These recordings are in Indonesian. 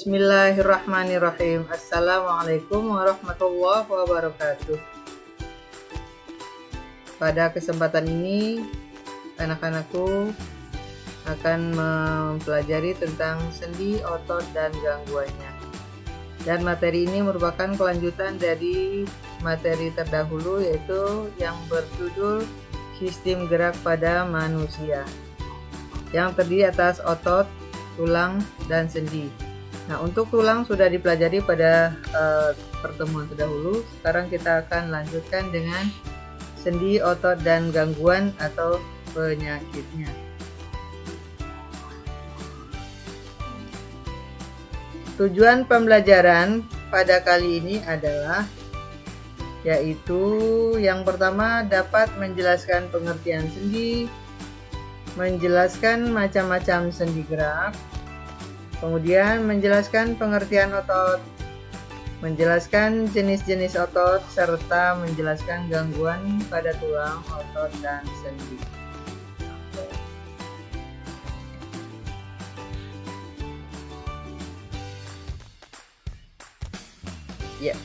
Bismillahirrahmanirrahim. Assalamualaikum warahmatullahi wabarakatuh. Pada kesempatan ini, anak-anakku akan mempelajari tentang sendi, otot, dan gangguannya. Dan materi ini merupakan kelanjutan dari materi terdahulu, yaitu yang berjudul Sistem Gerak pada Manusia, yang terdiri atas otot, tulang, dan sendi. Nah, untuk tulang sudah dipelajari pada pertemuan terdahulu. Sekarang kita akan lanjutkan dengan sendi, otot, dan gangguan atau penyakitnya. Tujuan pembelajaran pada kali ini adalah yaitu yang pertama dapat menjelaskan pengertian sendi, menjelaskan macam-macam sendi gerak, kemudian menjelaskan pengertian otot, menjelaskan jenis-jenis otot, serta menjelaskan gangguan pada tulang, otot, dan sendi. Ya,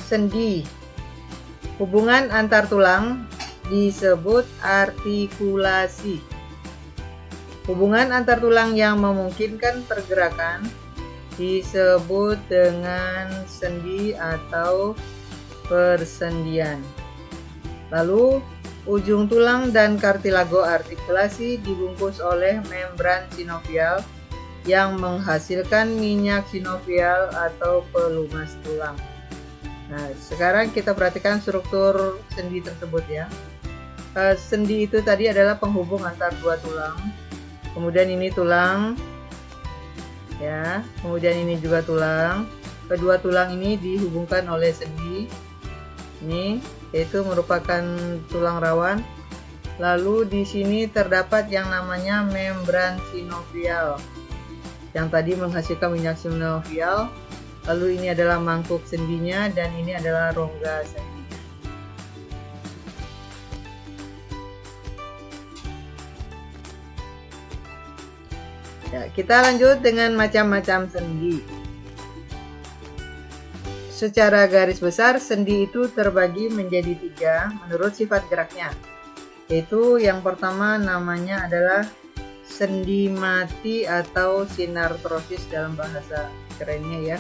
sendi. Hubungan antar tulang disebut artikulasi. Hubungan antar tulang yang memungkinkan pergerakan disebut dengan sendi atau persendian. Lalu, ujung tulang dan kartilago artikulasi dibungkus oleh membran sinovial yang menghasilkan minyak sinovial atau pelumas tulang. Nah, sekarang kita perhatikan struktur sendi tersebut ya. Sendi itu tadi adalah penghubung antar dua tulang. Kemudian ini tulang, ya. Kemudian ini juga tulang. Kedua tulang ini dihubungkan oleh sendi. Ini yaitu merupakan tulang rawan. Lalu di sini terdapat yang namanya membran sinovial, yang tadi menghasilkan minyak sinovial. Lalu ini adalah mangkuk sendinya dan ini adalah rongga sendinya. Ya, kita lanjut dengan macam-macam sendi. Secara garis besar, sendi itu terbagi menjadi 3 menurut sifat geraknya. Yaitu yang pertama namanya adalah sendi mati atau sinartrosis dalam bahasa kerennya ya.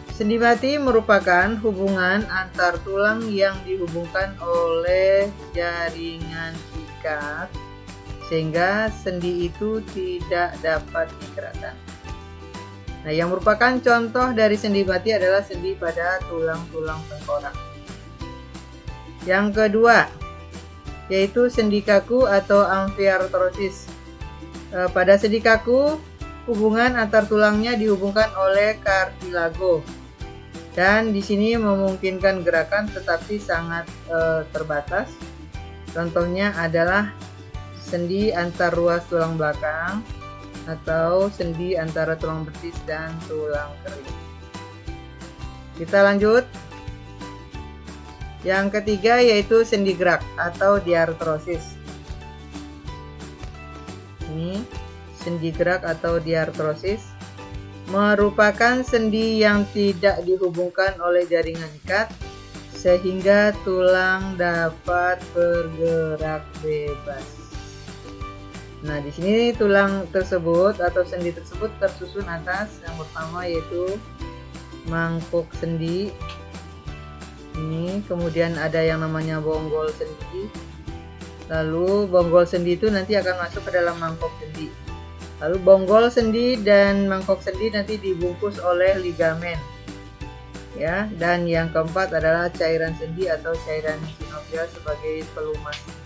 Sendi mati merupakan hubungan antar tulang yang dihubungkan oleh jaringan ikat sehingga sendi itu tidak dapat digerakkan. Nah, yang merupakan contoh dari sendi mati adalah sendi pada tulang-tulang tengkorak. Yang kedua, yaitu sendi kaku atau amfiartrosis. Pada sendi kaku, hubungan antar tulangnya dihubungkan oleh kartilago. Dan di sini memungkinkan gerakan tetapi sangat terbatas. Contohnya adalah sendi antar ruas tulang belakang atau sendi antara tulang betis dan tulang kering. Kita lanjut. Yang ketiga yaitu sendi gerak atau diartrosis. Ini sendi gerak atau diartrosis merupakan sendi yang tidak dihubungkan oleh jaringan ikat sehingga tulang dapat bergerak bebas. Nah, di sini tulang tersebut atau sendi tersebut tersusun atas. Yang pertama yaitu mangkuk sendi. Ini kemudian ada yang namanya bonggol sendi. Lalu bonggol sendi itu nanti akan masuk ke dalam mangkok sendi. Lalu bonggol sendi dan mangkok sendi nanti dibungkus oleh ligamen. Ya, dan yang keempat adalah cairan sendi atau cairan sinovial sebagai pelumas sendi.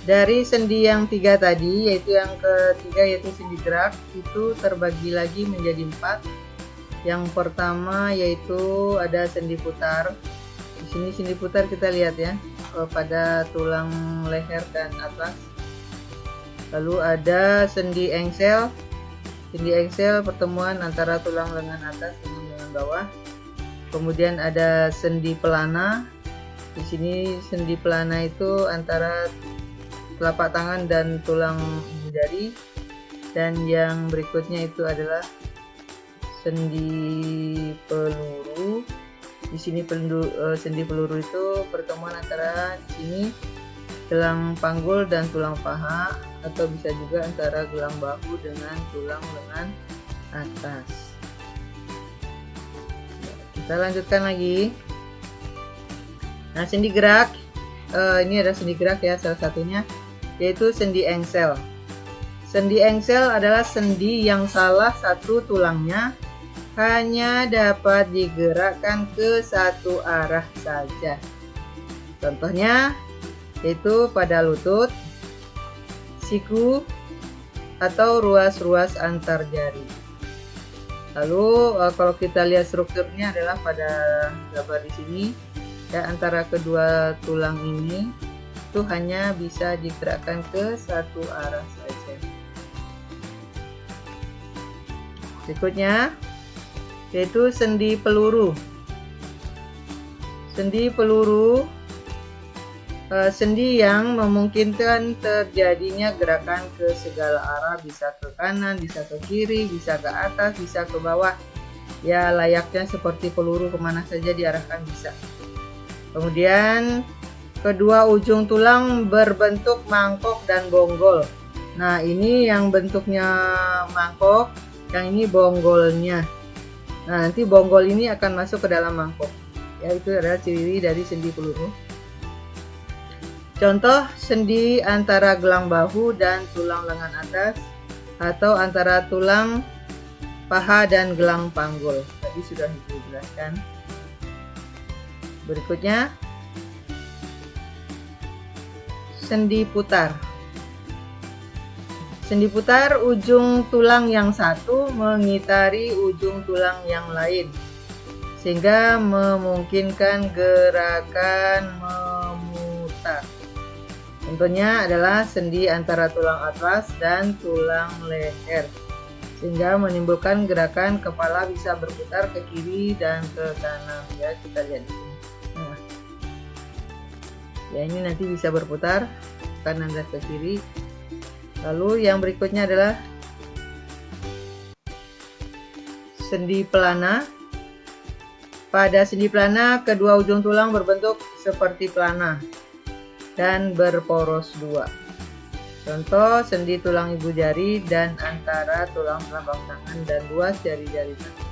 Dari sendi yang 3 tadi, yaitu yang ketiga yaitu sendi gerak, itu terbagi lagi menjadi 4. Yang pertama yaitu ada sendi putar. Di sini sendi putar kita lihat ya, pada tulang leher dan atas. Lalu ada sendi engsel. Sendi engsel pertemuan antara tulang lengan atas dengan lengan bawah. Kemudian ada sendi pelana. Di sini sendi pelana itu antara telapak tangan dan tulang ibu jari, dan yang berikutnya itu adalah sendi peluru. Di sini sendi peluru itu pertemuan antara di sini gelang panggul dan tulang paha, atau bisa juga antara gelang bahu dengan tulang lengan atas. Kita lanjutkan lagi. Nah, sendi gerak, ini ada sendi gerak ya, salah satunya yaitu sendi engsel. Sendi engsel adalah sendi yang salah satu tulangnya hanya dapat digerakkan ke satu arah saja. Contohnya yaitu pada lutut, siku, atau ruas-ruas antar jari. Lalu kalau kita lihat strukturnya adalah pada gambar di sini. Ya, antara kedua tulang ini itu hanya bisa digerakkan ke satu arah saja. Berikutnya yaitu sendi peluru. Sendi peluru, sendi yang memungkinkan terjadinya gerakan ke segala arah, bisa ke kanan, bisa ke kiri, bisa ke atas, bisa ke bawah. Ya, layaknya seperti peluru, kemana saja diarahkan bisa. Kemudian kedua ujung tulang berbentuk mangkok dan bonggol. Nah, ini yang bentuknya mangkok, yang ini bonggolnya. Nah, nanti bonggol ini akan masuk ke dalam mangkok. Ya, itu adalah ciri dari sendi peluru. Contoh sendi antara gelang bahu dan tulang lengan atas, atau antara tulang paha dan gelang panggul. Tadi sudah dijelaskan. Berikutnya sendi putar. Sendi putar, ujung tulang yang satu mengitari ujung tulang yang lain sehingga memungkinkan gerakan memutar. Contohnya adalah sendi antara tulang atlas dan tulang leher, sehingga menimbulkan gerakan kepala bisa berputar ke kiri dan ke kanan. Ya, kita lihat di sini. Nah, ya, ini nanti bisa berputar kanan dan ke kiri. Lalu yang berikutnya adalah sendi pelana. Pada sendi pelana, kedua ujung tulang berbentuk seperti pelana dan berporos dua. Contoh sendi tulang ibu jari dan antara tulang telapak tangan dan ruas jari-jari tangan.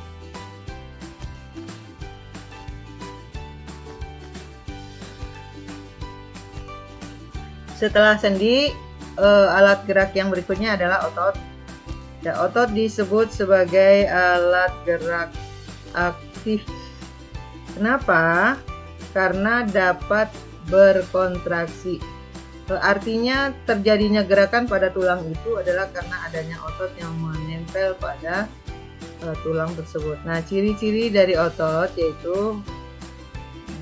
Setelah sendi, alat gerak yang berikutnya adalah otot. Ya, otot disebut sebagai alat gerak aktif. Kenapa? Karena dapat berkontraksi. Artinya terjadinya gerakan pada tulang itu adalah karena adanya otot yang menempel pada tulang tersebut. Nah, ciri-ciri dari otot yaitu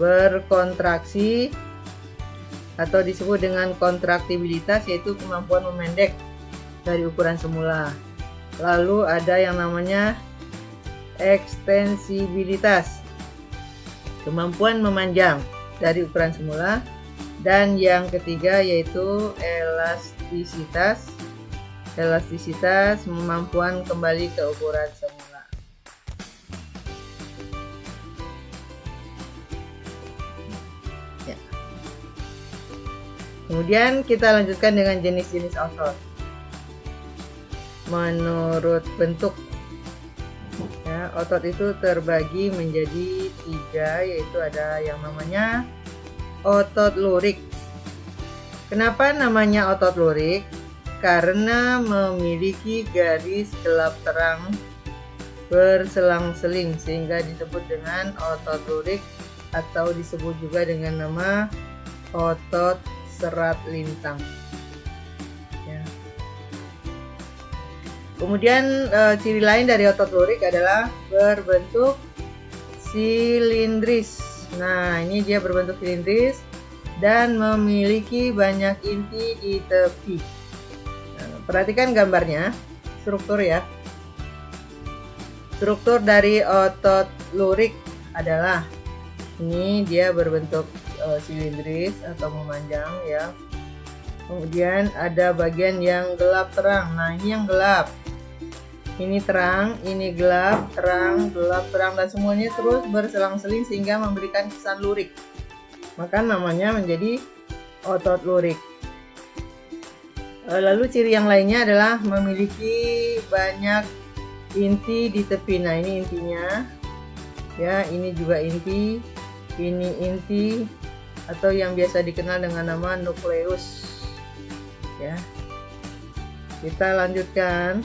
berkontraksi atau disebut dengan kontraktibilitas, yaitu kemampuan memendek dari ukuran semula. Lalu ada yang namanya ekstensibilitas, kemampuan memanjang dari ukuran semula. Dan yang ketiga yaitu elastisitas. Elastisitas, kemampuan kembali ke ukuran semula. Ya. Kemudian kita lanjutkan dengan jenis-jenis otot. Menurut bentuk, ya, otot itu terbagi menjadi 3, yaitu ada yang namanya otot lurik. Kenapa namanya otot lurik? Karena memiliki garis gelap terang berselang-seling sehingga disebut dengan otot lurik, atau disebut juga dengan nama otot serat lintang. Ya. Kemudian ciri lain dari otot lurik adalah berbentuk silindris. Nah, ini dia berbentuk silindris dan memiliki banyak inti di tepi. Nah, perhatikan gambarnya, struktur ya. Struktur dari otot lurik adalah ini, dia berbentuk silindris atau memanjang ya. Kemudian ada bagian yang gelap terang. Nah, ini yang gelap. Ini terang, ini gelap, terang, dan semuanya terus berselang-seling sehingga memberikan kesan lurik. Maka namanya menjadi otot lurik. Lalu ciri yang lainnya adalah memiliki banyak inti di tepi. Nah, ini intinya. Ya, ini juga inti, ini inti atau yang biasa dikenal dengan nama nukleus. Ya. Kita lanjutkan.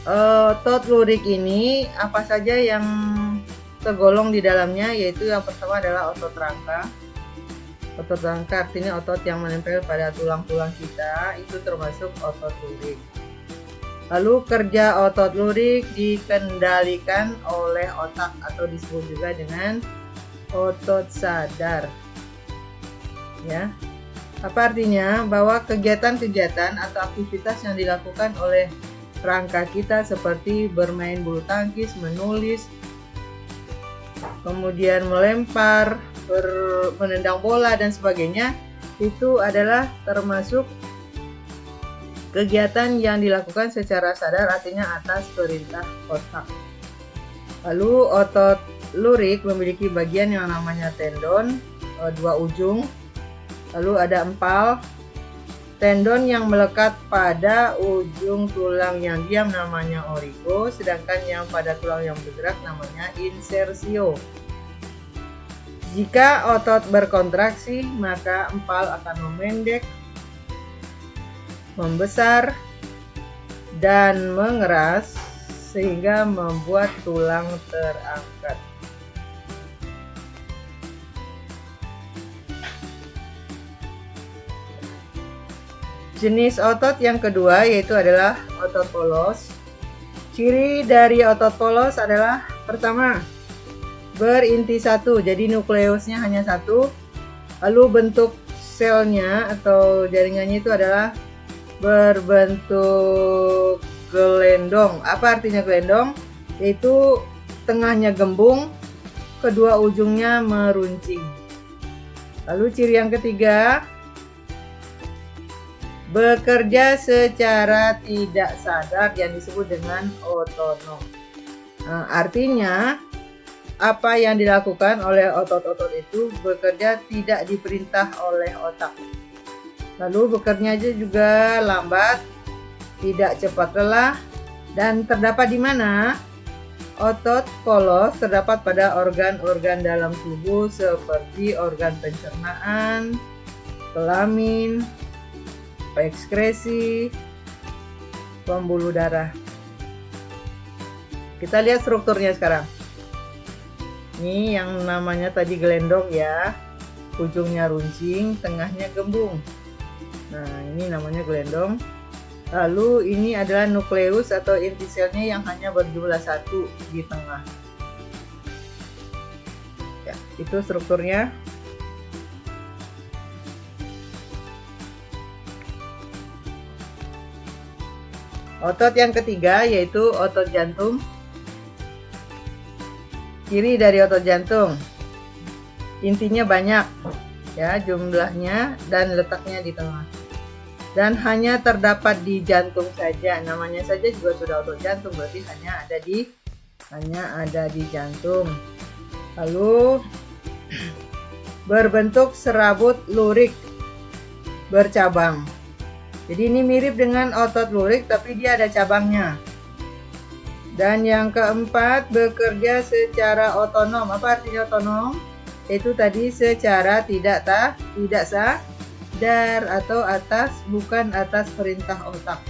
Otot lurik ini apa saja yang tergolong di dalamnya, yaitu yang pertama adalah otot rangka. Otot rangka artinya otot yang menempel pada tulang-tulang kita, itu termasuk otot lurik. Lalu kerja otot lurik dikendalikan oleh otak atau disebut juga dengan otot sadar. Ya. Apa artinya? Bahwa kegiatan-kegiatan atau aktivitas yang dilakukan oleh rangka kita seperti bermain bulu tangkis, menulis, kemudian melempar, menendang bola dan sebagainya, itu adalah termasuk kegiatan yang dilakukan secara sadar, artinya atas perintah otak. Lalu otot lurik memiliki bagian yang namanya tendon, 2 ujung, lalu ada empal, tendon yang melekat pada ujung tulang yang diam namanya origo, sedangkan yang pada tulang yang bergerak namanya insersio. Jika otot berkontraksi, maka empal akan memendek, membesar, dan mengeras sehingga membuat tulang terangkat. Jenis otot yang kedua yaitu adalah otot polos. Ciri dari otot polos adalah pertama, berinti satu, jadi nukleusnya hanya satu. Lalu bentuk selnya atau jaringannya itu adalah berbentuk gelendong. Apa artinya gelendong? Yaitu tengahnya gembung, kedua ujungnya meruncing. Lalu ciri yang ketiga, bekerja secara tidak sadar yang disebut dengan otonom. Nah, artinya apa yang dilakukan oleh otot-otot itu bekerja tidak diperintah oleh otak. Lalu bekerjanya juga lambat, tidak cepat lelah, dan terdapat di mana? Otot polos terdapat pada organ-organ dalam tubuh seperti organ pencernaan, kelamin, ekskresi, pembuluh darah. Kita lihat strukturnya sekarang. Ini yang namanya tadi gelendong ya, ujungnya runcing, tengahnya gembung. Nah, ini namanya gelendong. Lalu ini adalah nukleus atau inti selnya yang hanya berjumlah satu di tengah. Ya, itu strukturnya. Otot yang ketiga yaitu otot jantung. Ciri dari otot jantung, intinya banyak ya jumlahnya dan letaknya di tengah, dan hanya terdapat di jantung saja. Namanya saja juga sudah otot jantung, berarti hanya ada di jantung. Lalu berbentuk serabut lurik bercabang. Jadi ini mirip dengan otot lurik tapi dia ada cabangnya. Dan yang keempat, bekerja secara otonom. Apa artinya otonom? Itu tadi secara tidak sadar atau bukan atas perintah otak.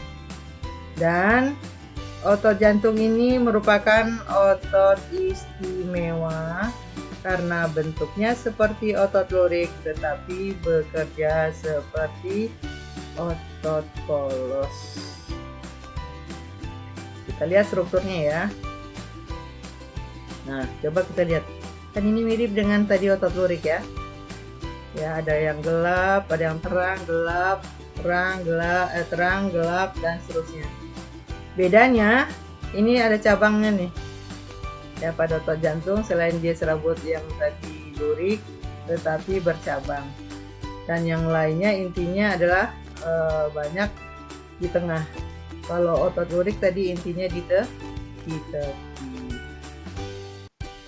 Dan otot jantung ini merupakan otot istimewa karena bentuknya seperti otot lurik tetapi bekerja seperti otot polos. Kita lihat strukturnya ya. Nah, coba kita lihat. Kan ini mirip dengan tadi otot lurik ya. Ya, ada yang gelap, ada yang terang, gelap, terang, gelap, dan seterusnya. Bedanya, ini ada cabangnya nih. Ya, pada otot jantung selain dia serabut yang tadi lurik, tetapi bercabang. Dan yang lainnya intinya adalah banyak di tengah. Kalau otot lurik tadi intinya di tepi.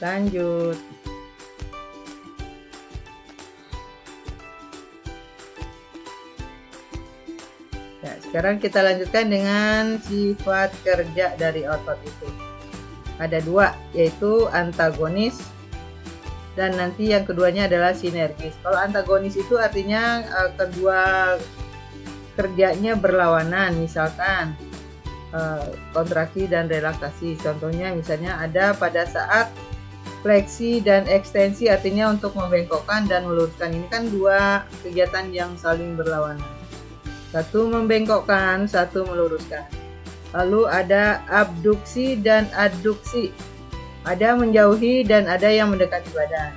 Lanjut. Ya, sekarang kita lanjutkan dengan sifat kerja dari otot itu. Ada dua, yaitu antagonis dan nanti yang keduanya adalah sinergis. Kalau antagonis itu artinya kedua kerjanya berlawanan, misalkan kontraksi dan relaksasi. Contohnya misalnya ada pada saat fleksi dan ekstensi, artinya untuk membengkokkan dan meluruskan. Ini kan dua kegiatan yang saling berlawanan. Satu membengkokkan, satu meluruskan. Lalu ada abduksi dan adduksi. Ada menjauhi dan ada yang mendekati badan.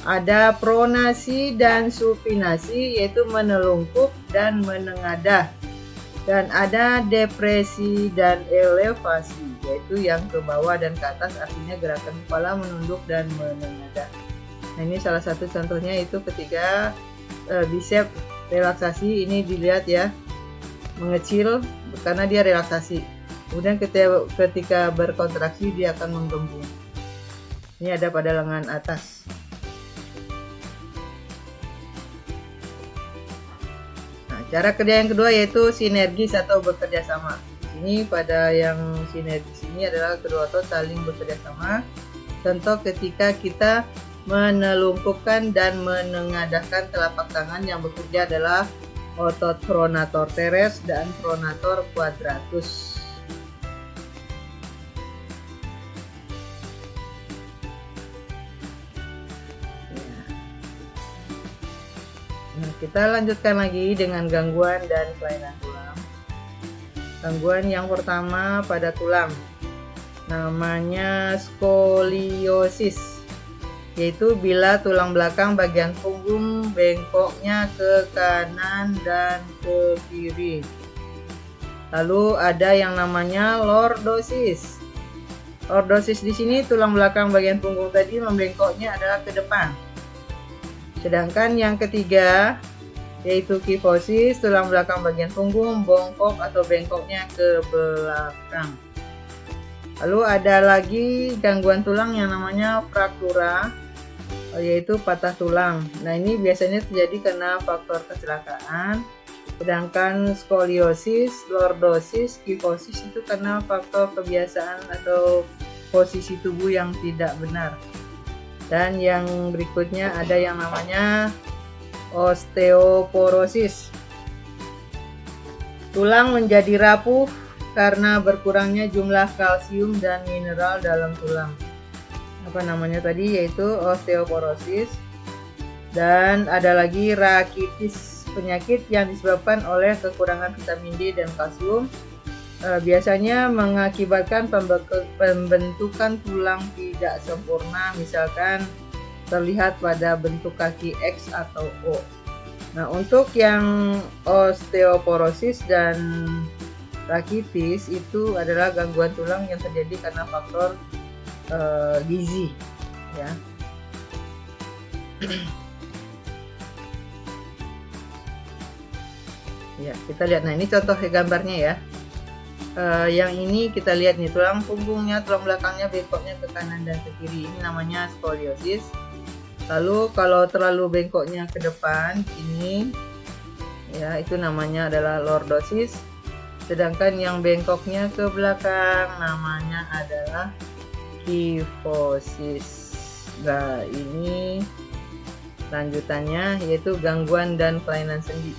Ada pronasi dan supinasi, yaitu menelungkup dan menengadah. Dan ada depresi dan elevasi, yaitu yang ke bawah dan ke atas, artinya gerakan kepala menunduk dan menengadah. Nah, ini salah satu contohnya itu ketika bicep relaksasi, ini dilihat ya, mengecil karena dia relaksasi. Kemudian ketika berkontraksi dia akan menggembung. Ini ada pada lengan atas. Nah, cara kerja yang kedua yaitu sinergis atau bekerja sama. Ini pada yang sinergis ini adalah kedua otot saling bekerja sama. Contoh ketika kita menelungkupkan dan menengadahkan telapak tangan, yang bekerja adalah otot pronator teres dan pronator quadratus. Nah, kita lanjutkan lagi dengan gangguan dan kelainan tulang. Gangguan yang pertama pada tulang, namanya skoliosis, yaitu bila tulang belakang bagian punggung bengkoknya ke kanan dan ke kiri. Lalu ada yang namanya lordosis. Lordosis di sini tulang belakang bagian punggung tadi membengkoknya adalah ke depan. Sedangkan yang ketiga yaitu kifosis, tulang belakang bagian punggung bongkok atau bengkoknya ke belakang. Lalu ada lagi gangguan tulang yang namanya fraktura, yaitu patah tulang. Nah, ini biasanya terjadi karena faktor kecelakaan. Sedangkan skoliosis, lordosis, kifosis itu karena faktor kebiasaan atau posisi tubuh yang tidak benar. Dan yang berikutnya ada yang namanya osteoporosis. Tulang menjadi rapuh karena berkurangnya jumlah kalsium dan mineral dalam tulang. Apa namanya tadi, yaitu osteoporosis. Dan ada lagi rakitis, penyakit yang disebabkan oleh kekurangan vitamin D dan kalsium. Biasanya mengakibatkan pembentukan tulang tidak sempurna, misalkan terlihat pada bentuk kaki X atau O. Nah, untuk yang osteoporosis dan rakitis itu adalah gangguan tulang yang terjadi karena faktor gizi, ya. Ya, kita lihat. Nah, ini contoh gambarnya ya. Yang ini kita lihat nih, tulang punggungnya, tulang belakangnya bengkoknya ke kanan dan ke kiri. Ini namanya skoliosis. Lalu kalau terlalu bengkoknya ke depan, ini ya, itu namanya adalah lordosis. Sedangkan yang bengkoknya ke belakang namanya adalah kifosis. Nah, ini lanjutannya yaitu gangguan dan kelainan sendi.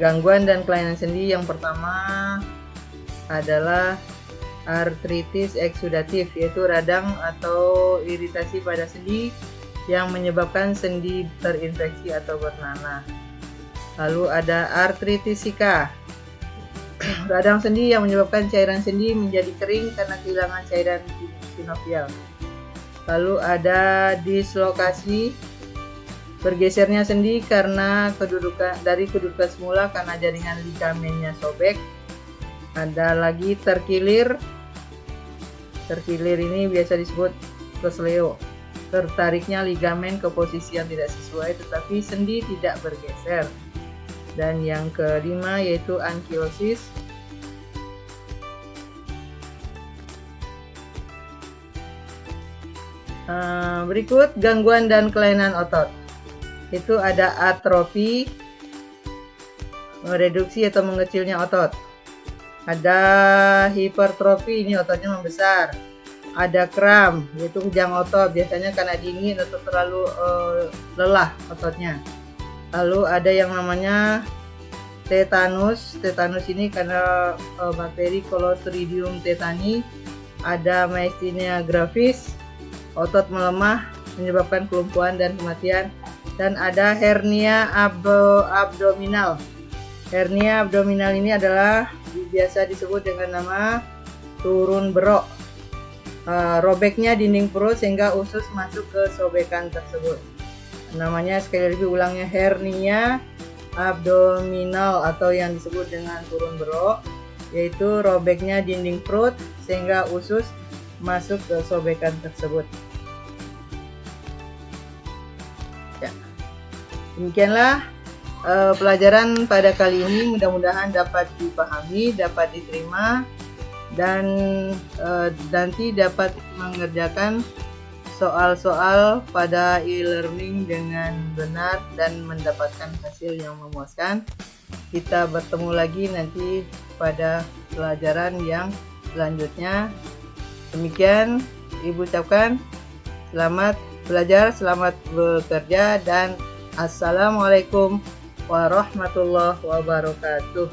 Gangguan dan kelainan sendi yang pertama adalah artritis eksudatif, yaitu radang atau iritasi pada sendi yang menyebabkan sendi terinfeksi atau bernanah. Lalu ada artritisika, radang sendi yang menyebabkan cairan sendi menjadi kering karena kehilangan cairan sinovial. Lalu ada dislokasi, bergesernya sendi karena dari kedudukan semula karena jaringan ligamennya sobek. Ada lagi terkilir, Terkilir ini biasa disebut kosleo. Tertariknya ligamen ke posisi yang tidak sesuai tetapi sendi tidak bergeser. Dan yang kelima yaitu ankilosis. Berikut gangguan dan kelainan otot. Itu ada atrofi, mereduksi atau mengecilnya otot. Ada hipertrofi, ini ototnya membesar. Ada kram, yaitu kejang otot, biasanya karena dingin atau terlalu lelah ototnya. Lalu ada yang namanya tetanus. Tetanus ini karena bakteri Clostridium tetani. Ada myasthenia gravis, otot melemah menyebabkan kelumpuhan dan kematian. Dan ada hernia abdominal. Hernia abdominal ini adalah biasa disebut dengan nama turun berok. Robeknya dinding perut sehingga usus masuk ke sobekan tersebut. Namanya sekali lagi ulangnya hernia abdominal atau yang disebut dengan turun berok, yaitu robeknya dinding perut sehingga usus masuk ke sobekan tersebut. Ya. Demikianlah pelajaran pada kali ini, mudah-mudahan dapat dipahami, dapat diterima, dan nanti dapat mengerjakan soal-soal pada e-learning dengan benar dan mendapatkan hasil yang memuaskan. Kita bertemu lagi nanti pada pelajaran yang selanjutnya. Demikian Ibu ucapkan selamat belajar, selamat bekerja, dan Assalamualaikum warahmatullahi wabarakatuh.